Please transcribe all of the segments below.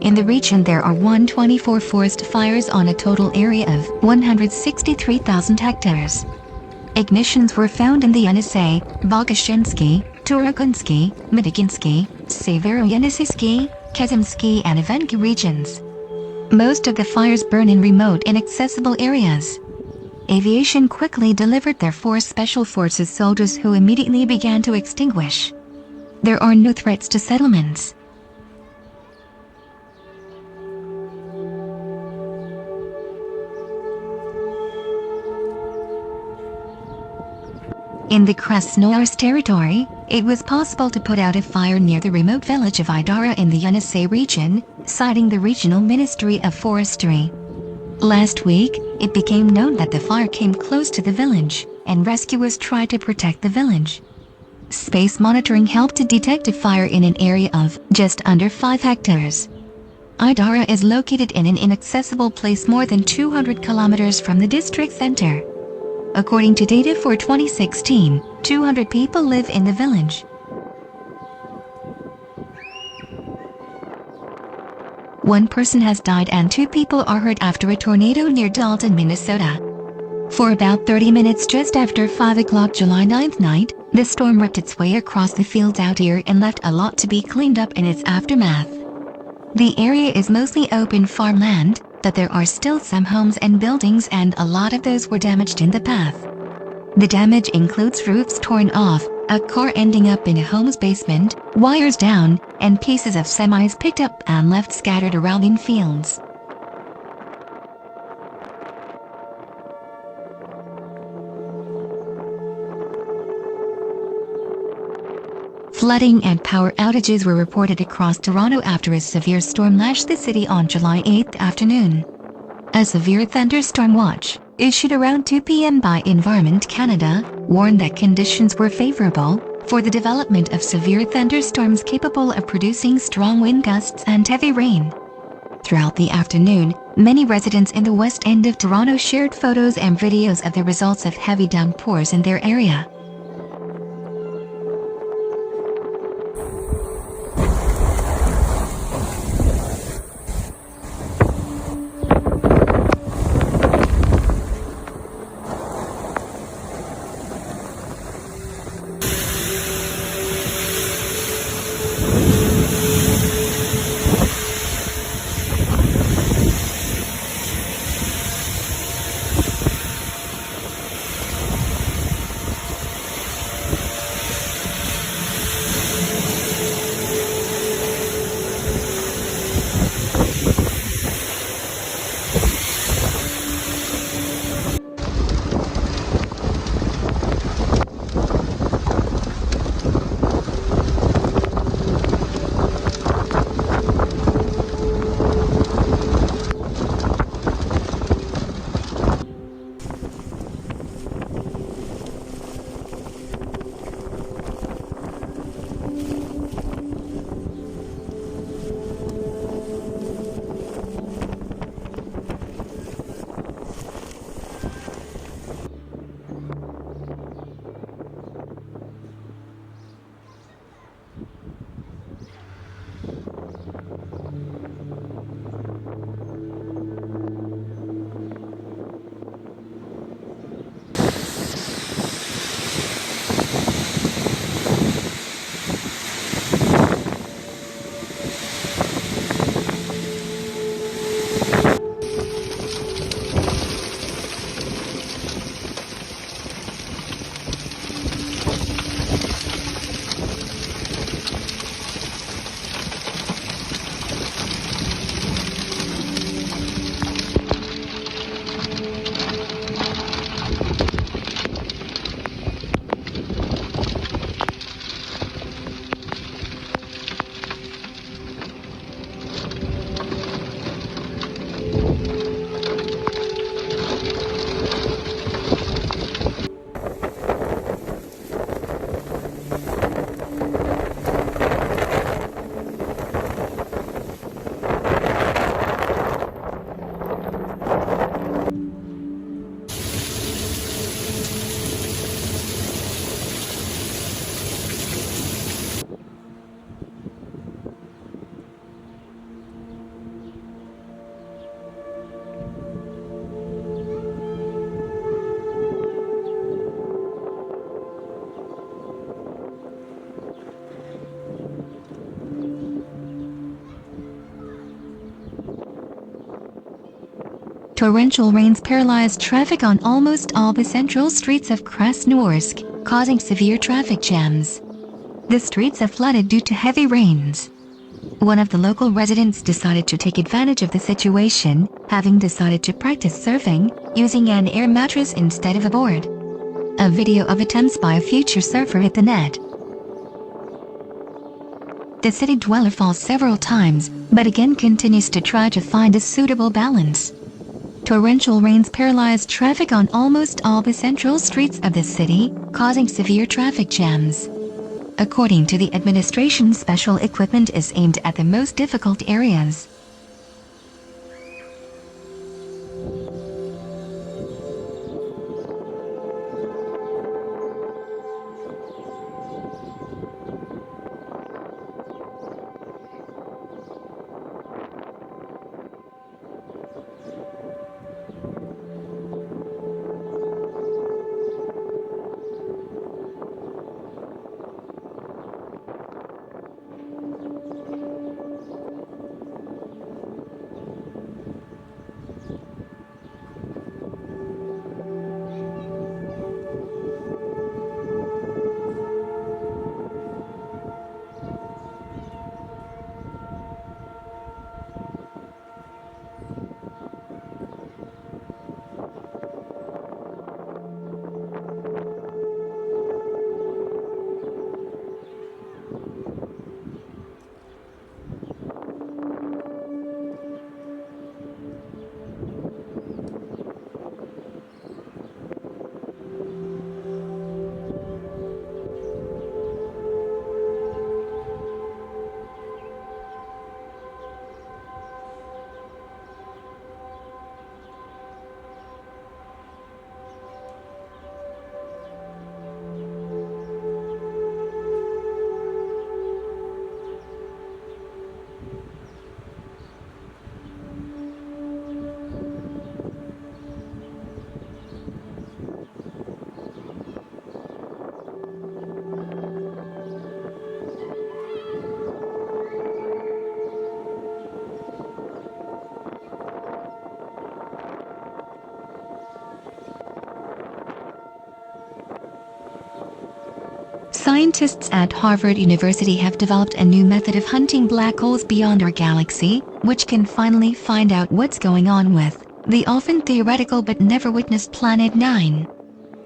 In the region there are 124 forest fires on a total area of 163,000 hectares. Ignitions were found in the Yenisei, Bogashinsky, Turokunsky, Midiginsky, Severoyenisisky, Kazimsky and Ivenki regions. Most of the fires burn in remote inaccessible areas. Aviation quickly delivered their 4 Special Forces soldiers who immediately began to extinguish. There are no threats to settlements. In the Krosnoyarsk territory, it was possible to put out a fire near the remote village of Idara in the Yenisei region, citing the Regional Ministry of Forestry. Last week, it became known that the fire came close to the village, and rescuers tried to protect the village. Space monitoring helped to detect a fire in an area of just under 5 hectares. Idara is located in an inaccessible place more than 200 kilometers from the district center. According to data for 2016, 200 people live in the village. One person has died and 2 people are hurt after a tornado near Dalton, Minnesota. For about 30 minutes just after 5 o'clock July 9th night, the storm ripped its way across the fields out here and left a lot to be cleaned up in its aftermath. The area is mostly open farmland, but there are still some homes and buildings and a lot of those were damaged in the path. The damage includes roofs torn off, a car ending up in a home's basement, wires down, and pieces of semis picked up and left scattered around in fields. Flooding and power outages were reported across Toronto after a severe storm lashed the city on July 8 afternoon. A severe thunderstorm watch, issued around 2 p.m. by Environment Canada, warned that conditions were favorable for the development of severe thunderstorms capable of producing strong wind gusts and heavy rain. Throughout the afternoon, many residents in the West End of Toronto shared photos and videos of the results of heavy downpours in their area. Torrential rains paralyzed traffic on almost all the central streets of Krosnoyarsk, causing severe traffic jams. The streets are flooded due to heavy rains. One of the local residents decided to take advantage of the situation, having decided to practice surfing, using an air mattress instead of a board. A video of attempts by a future surfer hit the net. The city dweller falls several times, but again continues to try to find a suitable balance. Torrential rains paralyzed traffic on almost all the central streets of the city, causing severe traffic jams. According to the administration, special equipment is aimed at the most difficult areas. Scientists at Harvard University have developed a new method of hunting black holes beyond our galaxy, which can finally find out what's going on with the often theoretical but never witnessed Planet 9.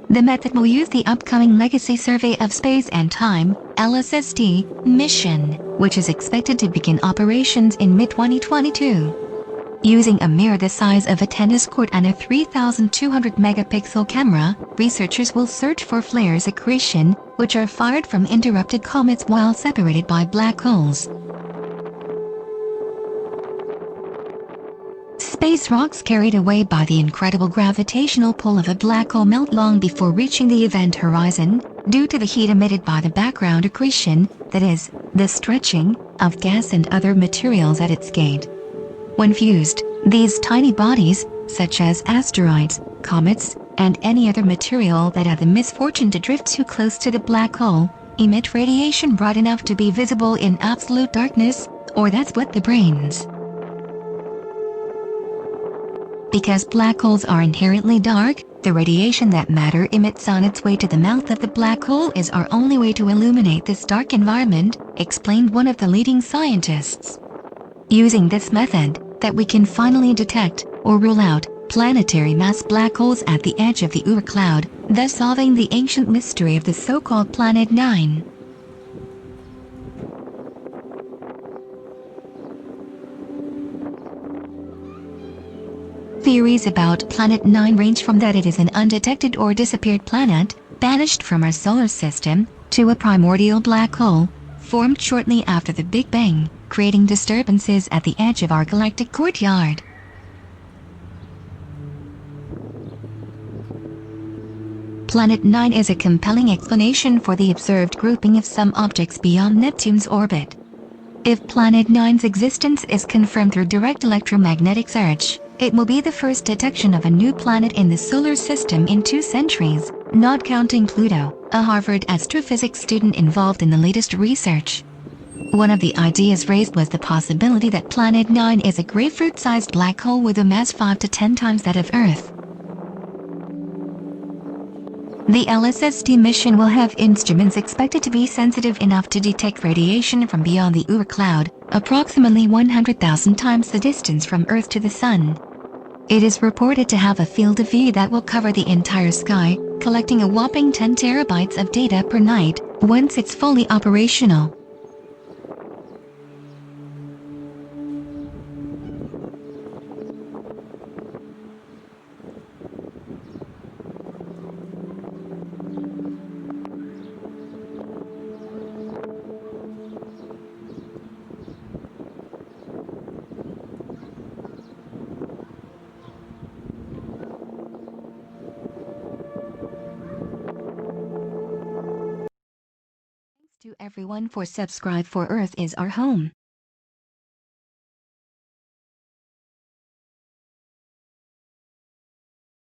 The method will use the upcoming Legacy Survey of Space and Time (LSST) mission, which is expected to begin operations in mid-2022. Using a mirror the size of a tennis court and a 3,200 megapixel camera, researchers will search for flares accretion, which are fired from interrupted comets while separated by black holes. Space rocks carried away by the incredible gravitational pull of a black hole melt long before reaching the event horizon, due to the heat emitted by the background accretion, that is, the stretching of gas and other materials at its gate. When fused, these tiny bodies, such as asteroids, comets, and any other material that had the misfortune to drift too close to the black hole, emit radiation bright enough to be visible in absolute darkness, or that's what the brains. Because black holes are inherently dark, the radiation that matter emits on its way to the mouth of the black hole is our only way to illuminate this dark environment, explained one of the leading scientists. Using this method, that we can finally detect, or rule out, planetary mass black holes at the edge of the Oort cloud, thus solving the ancient mystery of the so-called Planet 9. Theories about Planet 9 range from that it is an undetected or disappeared planet, banished from our solar system, to a primordial black hole, formed shortly after the Big Bang, creating disturbances at the edge of our galactic courtyard. Planet 9 is a compelling explanation for the observed grouping of some objects beyond Neptune's orbit. If Planet 9's existence is confirmed through direct electromagnetic search, it will be the first detection of a new planet in the solar system in 2 centuries, not counting Pluto, a Harvard astrophysics student involved in the latest research. One of the ideas raised was the possibility that Planet 9 is a grapefruit-sized black hole with a mass 5 to 10 times that of Earth. The LSST mission will have instruments expected to be sensitive enough to detect radiation from beyond the Oort cloud, approximately 100,000 times the distance from Earth to the Sun. It is reported to have a field of view that will cover the entire sky, collecting a whopping 10 terabytes of data per night, once it's fully operational. To everyone for subscribe for Earth is our home.